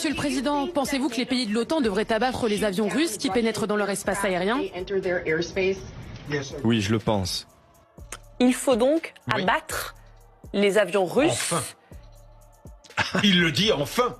Monsieur le Président, pensez-vous que les pays de l'OTAN devraient abattre les avions russes qui pénètrent dans leur espace aérien? Oui, je le pense. Il faut donc abattre les avions russes. Enfin. Il le dit enfin.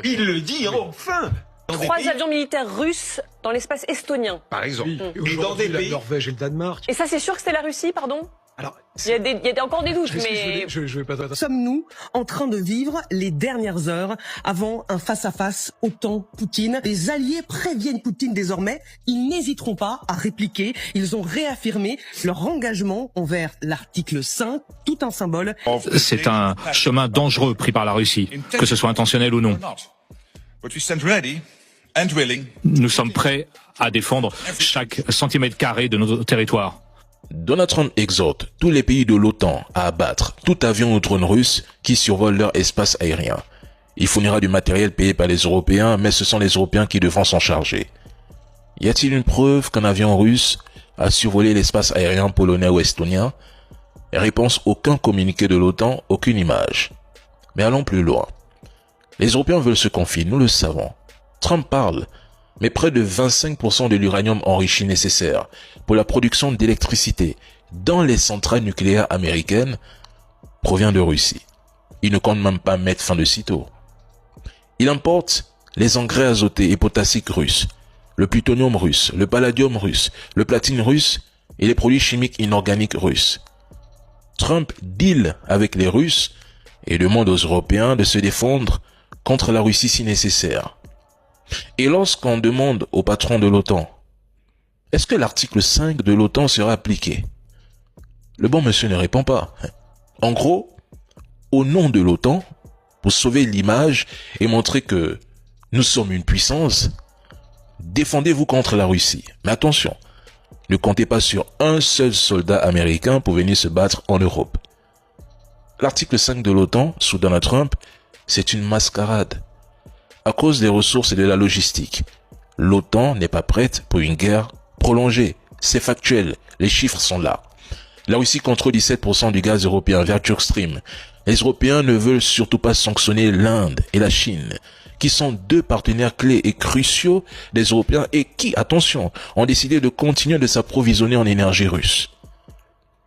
Il le dit enfin. 3 avions militaires russes dans l'espace estonien. Par exemple. Oui. Et dans des pays. La Norvège et le Danemark. Et ça, c'est sûr que c'est la Russie, pardon? Alors, Il y a encore des doutes, mais... je vais pas... Sommes-nous en train de vivre les dernières heures avant un face-à-face OTAN-Poutine? Les alliés préviennent Poutine désormais. Ils n'hésiteront pas à répliquer. Ils ont réaffirmé leur engagement envers l'article 5, tout un symbole. C'est un chemin dangereux pris par la Russie, que ce soit intentionnel ou non. Nous sommes prêts à défendre chaque centimètre carré de notre territoire. Donald Trump exhorte tous les pays de l'OTAN à abattre tout avion ou drone russe qui survole leur espace aérien. Il fournira du matériel payé par les Européens, mais ce sont les Européens qui devront s'en charger. Y a-t-il une preuve qu'un avion russe a survolé l'espace aérien polonais ou estonien? Réponse: aucun communiqué de l'OTAN, aucune image. Mais allons plus loin. Les Européens veulent se confier, nous le savons. Trump parle, mais près de 25% de l'uranium enrichi nécessaire pour la production d'électricité dans les centrales nucléaires américaines provient de Russie. Il ne compte même pas mettre fin de sitôt. Il importe les engrais azotés et potassiques russes, le plutonium russe, le palladium russe, le platine russe et les produits chimiques inorganiques russes. Trump deal avec les Russes et demande aux Européens de se défendre contre la Russie si nécessaire. Et lorsqu'on demande au patron de l'OTAN, est-ce que l'article 5 de l'OTAN sera appliqué? Le bon monsieur ne répond pas. En gros, au nom de l'OTAN, pour sauver l'image et montrer que nous sommes une puissance, défendez-vous contre la Russie. Mais attention, ne comptez pas sur un seul soldat américain pour venir se battre en Europe. L'article 5 de l'OTAN, sous Donald Trump, c'est une mascarade. À cause des ressources et de la logistique, l'OTAN n'est pas prête pour une guerre prolongée. C'est factuel, les chiffres sont là. La Russie contrôle 17% du gaz européen vers Turk Stream. Les Européens ne veulent surtout pas sanctionner l'Inde et la Chine, qui sont 2 partenaires clés et cruciaux des Européens et qui, attention, ont décidé de continuer de s'approvisionner en énergie russe.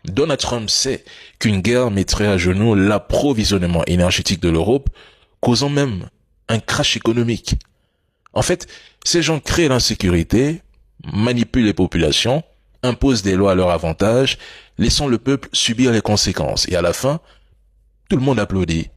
Donald Trump sait qu'une guerre mettrait à genoux l'approvisionnement énergétique de l'Europe, causant même un crash économique. En fait, ces gens créent l'insécurité, manipulent les populations, imposent des lois à leur avantage, laissant le peuple subir les conséquences. Et à la fin, tout le monde applaudit.